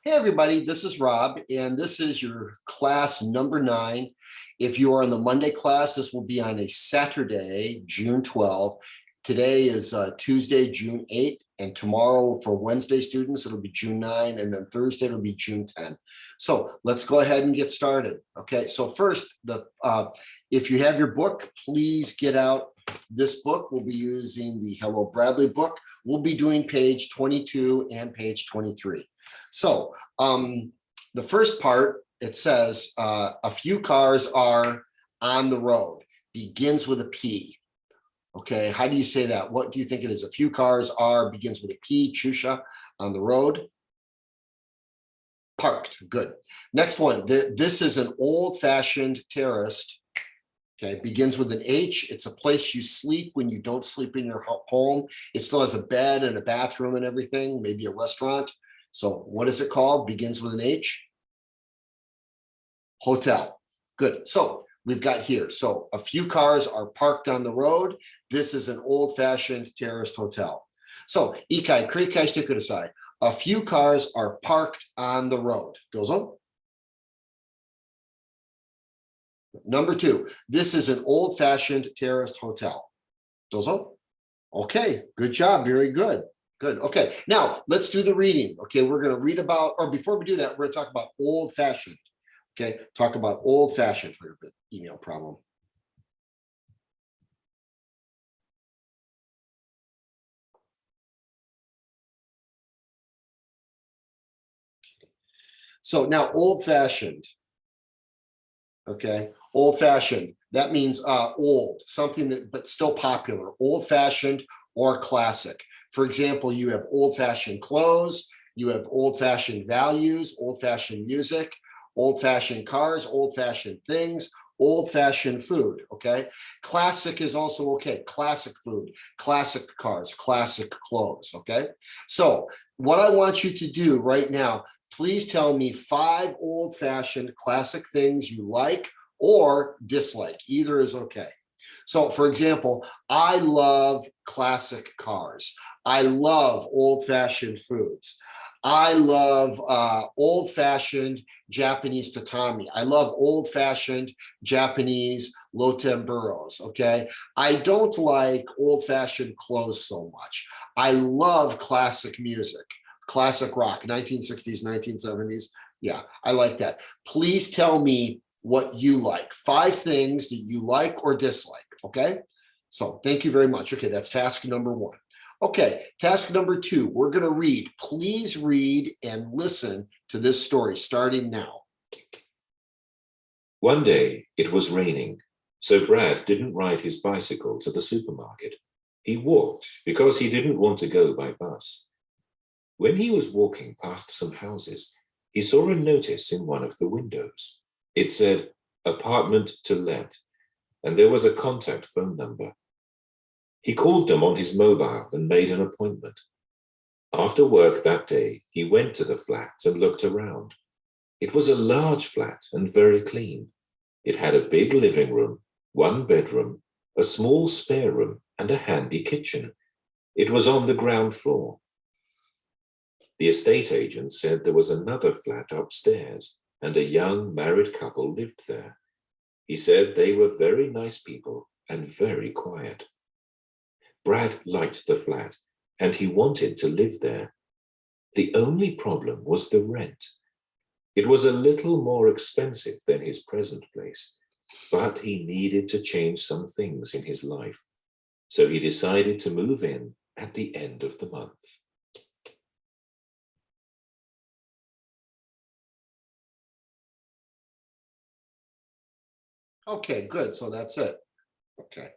Hey everybody, this is Rob, and this is your class number 9. If you are in the Monday class, this will be on a Saturday, June 12th. Today is Tuesday, June 8th, and tomorrow for Wednesday students, it'll be June 9, and then Thursday, it'll be June 10. So let's go ahead and get started. Okay, so first, if you have your book, please get out this book. We'll be using the Hello Bradley book. We'll be doing page 22 and page 23. So the first part, it says a few cars are on the road, begins with a P. Okay, how do you say that? What do you think it is? A few cars are, begins with a P, Chusha, on the road. Parked, good. Next one, this is an old-fashioned terraced. Okay, begins with an H. It's a place you sleep when you don't sleep in your home. It still has a bed and a bathroom and everything, maybe a restaurant. So what is it called? Begins with an H. Hotel. Good. So we've got here. So a few cars are parked on the road. This is an old-fashioned terraced hotel. So Ikai, Krikai, Stikurasai. A few cars are parked on the road. Goes on. Number 2, this is an old-fashioned terraced hotel. Dozo? Okay, good job. Very good. Good. Okay, now let's do the reading. Okay, we're going to read about, or before we do that, we're going to talk about old-fashioned. Okay, talk about old-fashioned for your email problem. So now old-fashioned. Okay, old-fashioned, that means old, something that, but still popular, old-fashioned or classic. For example, you have old-fashioned clothes, you have old-fashioned values, old-fashioned music, old-fashioned cars, old-fashioned things, old-fashioned food, okay? Classic is also okay, classic food, classic cars, classic clothes, okay? So what I want you to do right now, please tell me 5 old-fashioned classic things you like or dislike. Either is okay. So for example, I love classic cars. I love old-fashioned foods. I love old-fashioned Japanese tatami. I love old-fashioned Japanese lotemburos, okay? I don't like old-fashioned clothes so much. I love classic music. Classic rock, 1960s, 1970s. Yeah, I like that. Please tell me what you like. 5 things that you like or dislike, okay? So thank you very much. Okay, that's task number 1. Okay, task number 2, we're gonna read. Please read and listen to this story starting now. One day it was raining, so Brad didn't ride his bicycle to the supermarket. He walked because he didn't want to go by bus. When he was walking past some houses, he saw a notice in one of the windows. It said, "Apartment to let," and there was a contact phone number. He called them on his mobile and made an appointment. After work that day, he went to the flat and looked around. It was a large flat and very clean. It had a big living room, 1 bedroom, a small spare room, and a handy kitchen. It was on the ground floor. The estate agent said there was another flat upstairs and a young married couple lived there. He said they were very nice people and very quiet. Brad liked the flat and he wanted to live there. The only problem was the rent. It was a little more expensive than his present place, but he needed to change some things in his life. So he decided to move in at the end of the month. Okay, good. So that's it. Okay.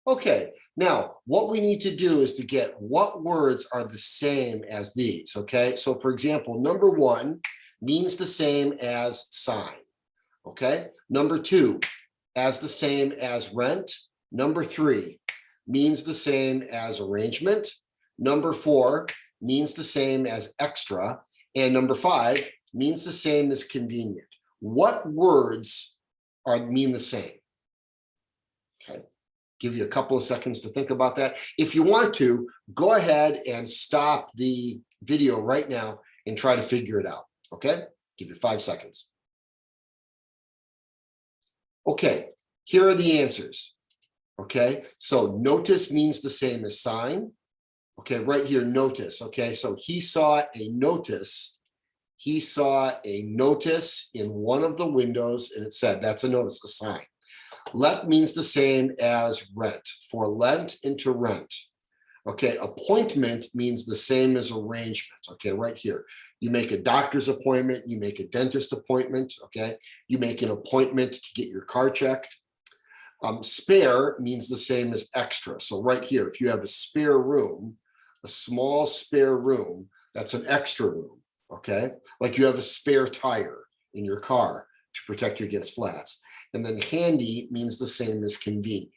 Okay, now what we need to do is to get what words are the same as these, okay? So for example, number 1 means the same as sign, okay? Number 2, as the same as rent. Number 3 means the same as arrangement. Number 4 means the same as extra. And number 5 means the same as convenient. What words mean the same? Okay. Give you a couple of seconds to think about that. If you want to, go ahead and stop the video right now and try to figure it out. Okay, give you 5 seconds. Okay, here are the answers. Okay, so notice means the same as sign. Okay, right here, notice. Okay, so he saw a notice. He saw a notice in one of the windows, and it said, that's a notice, a sign. Let means the same as rent, for lent and to rent. Okay, appointment means the same as arrangement. Okay, right here. You make a doctor's appointment, you make a dentist appointment, okay? You make an appointment to get your car checked. Spare means the same as extra. So right here, if you have a spare room, a small spare room, that's an extra room, okay? Like you have a spare tire in your car to protect you against flats. And then handy means the same as convenient,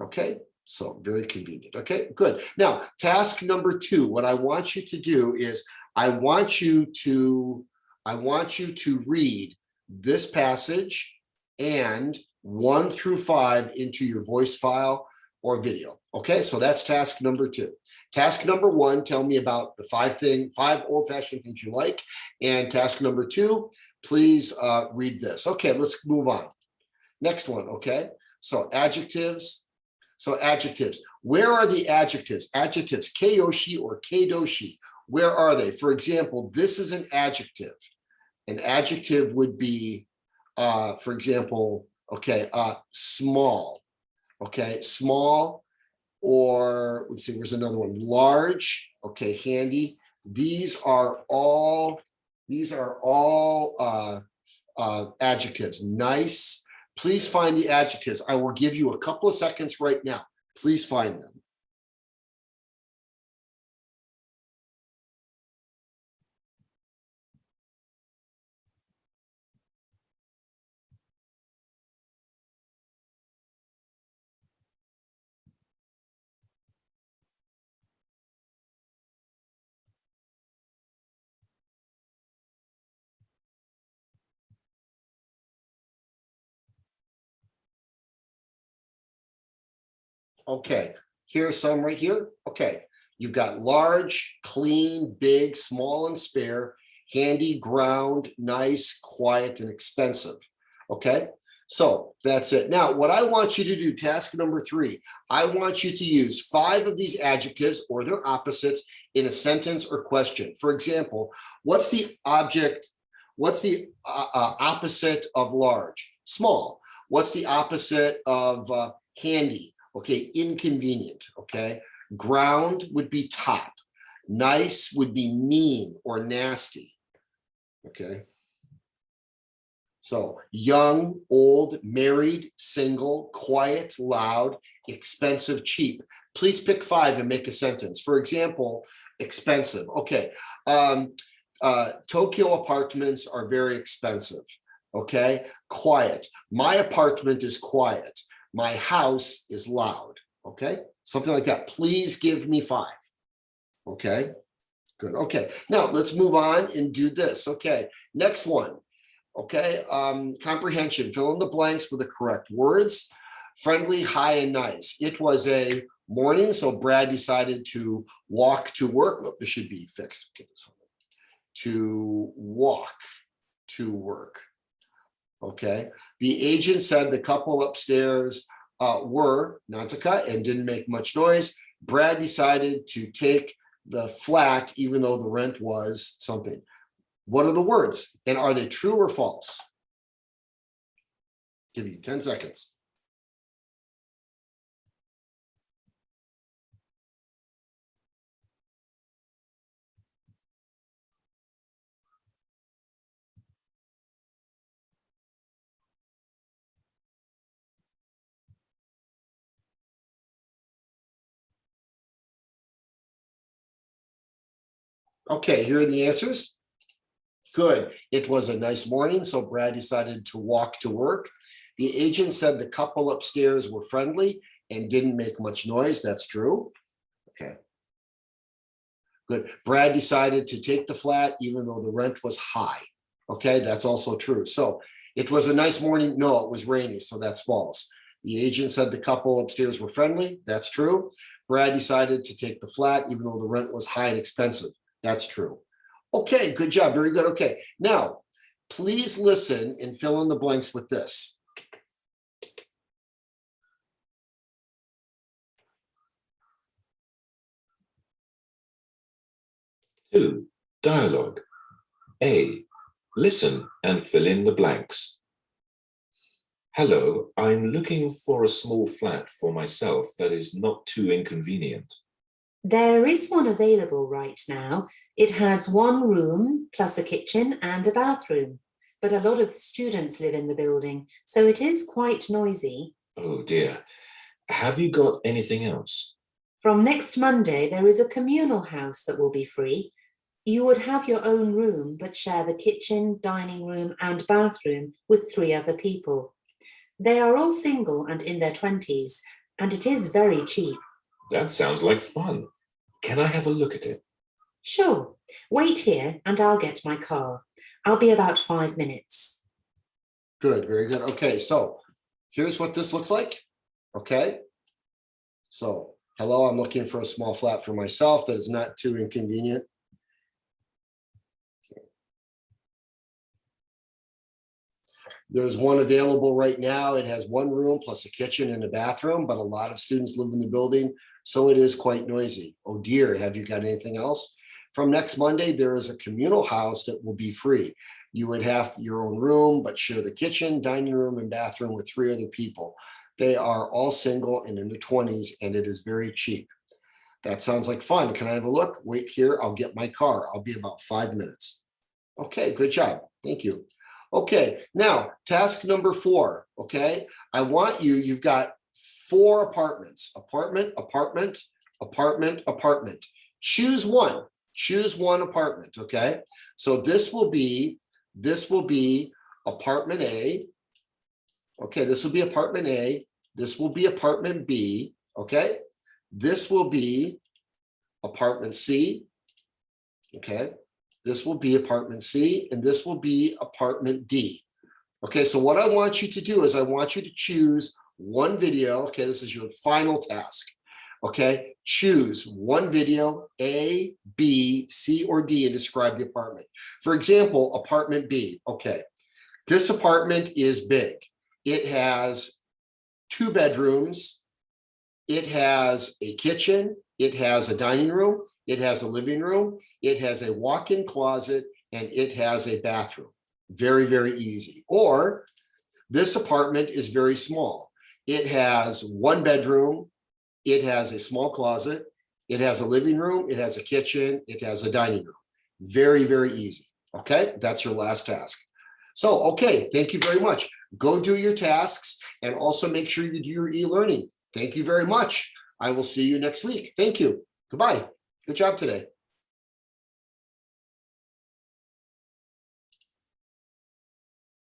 okay? So very convenient, okay, good. Now, task number 2, what I want you to do is I want you to read this passage and 1 through 5 into your voice file or video. Okay, so that's task number 2. Task number 1, tell me about the 5 old-fashioned things you like. And task number 2, please read this. Okay, let's move on. Next one, okay? So adjectives. So adjectives. Where are the adjectives? Adjectives, kyoshi or keidoshi. Where are they? For example, this is an adjective. An adjective would be, for example, okay, small. Okay, small, or let's see, there's another one. Large, okay, handy. These are all adjectives. Nice. Please find the adjectives. I will give you a couple of seconds right now. Please find them. Okay, here's some right here. Okay, you've got large, clean, big, small, and spare, handy, ground, nice, quiet, and expensive. Okay, so that's it. Now, what I want you to do, task number 3, I want you to use 5 of these adjectives or their opposites in a sentence or question. For example, what's the object? What's the opposite of large? Small. What's the opposite of handy? Okay, inconvenient, okay? Ground would be top. Nice would be mean or nasty, okay? So young, old, married, single, quiet, loud, expensive, cheap. Please pick 5 and make a sentence. For example, expensive, okay. Tokyo apartments are very expensive, okay? Quiet, my apartment is quiet. My house is loud, okay? Something like that. Please give me 5, okay? Good, okay. Now let's move on and do this, okay? Next one, okay? Comprehension, fill in the blanks with the correct words. Friendly, high, and nice. It was a morning, so Brad decided to walk to work. Oh, this should be fixed. Get this home. To walk to work. Okay, the agent said the couple upstairs were Nantuka and didn't make much noise. Brad decided to take the flat even though the rent was something. What are the words and are they true or false? Give you 10 seconds. Okay, here are the answers. Good. It was a nice morning, so Brad decided to walk to work. The agent said the couple upstairs were friendly and didn't make much noise. That's true. Okay. Good. Brad decided to take the flat even though the rent was high. Okay, that's also true. So it was a nice morning. No, it was rainy, so that's false. The agent said the couple upstairs were friendly. That's true. Brad decided to take the flat even though the rent was high and expensive. That's true. Okay, good job. Very good. Okay. Now, please listen and fill in the blanks with this. Two, dialogue. A, listen and fill in the blanks. Hello, I'm looking for a small flat for myself that is not too inconvenient. There is one available right now. It has one room plus a kitchen and a bathroom, but a lot of students live in the building, so it is quite noisy. Oh dear. Have you got anything else? From next Monday, there is a communal house that will be free. You would have your own room, but share the kitchen, dining room, and bathroom with 3 other people. They are all single and in their 20s, and it is very cheap. That sounds like fun. Can I have a look at it? Sure. Wait here and I'll get my car. I'll be about 5 minutes. Good, very good. Okay, so here's what this looks like. Okay. So, hello, I'm looking for a small flat for myself that is not too inconvenient. There's one available right now. It has one room plus a kitchen and a bathroom, but a lot of students live in the building, so it is quite noisy. Oh dear, have you got anything else? From next Monday, there is a communal house that will be free. You would have your own room, but share the kitchen, dining room, and bathroom with 3 other people. They are all single and in their 20s, and it is very cheap. That sounds like fun. Can I have a look? Wait here, I'll get my car. I'll be about 5 minutes. Okay, good job. Thank you. Okay, now task number 4. Okay, I want you've got 4 apartments. Apartment, apartment, apartment, apartment. Choose one apartment. Okay, so this will be apartment A. Okay, this will be apartment A. This will be apartment B. Okay, this will be apartment C. Okay, this will be apartment C, and this will be apartment D. Okay, so what I want you to do is I want you to choose one video. Okay, this is your final task. Okay, choose one video, A, B, C, or D, and describe the apartment. For example, apartment B. Okay, this apartment is big. It has 2 bedrooms. It has a kitchen. It has a dining room. It has a living room. It has a walk-in closet, and it has a bathroom. Very, very easy. Or this apartment is very small. It has 1 bedroom. It has a small closet. It has a living room. It has a kitchen. It has a dining room. Very, very easy. Okay, that's your last task. So, okay, thank you very much. Go do your tasks and also make sure you do your e-learning. Thank you very much. I will see you next week. Thank you. Goodbye. Good job today.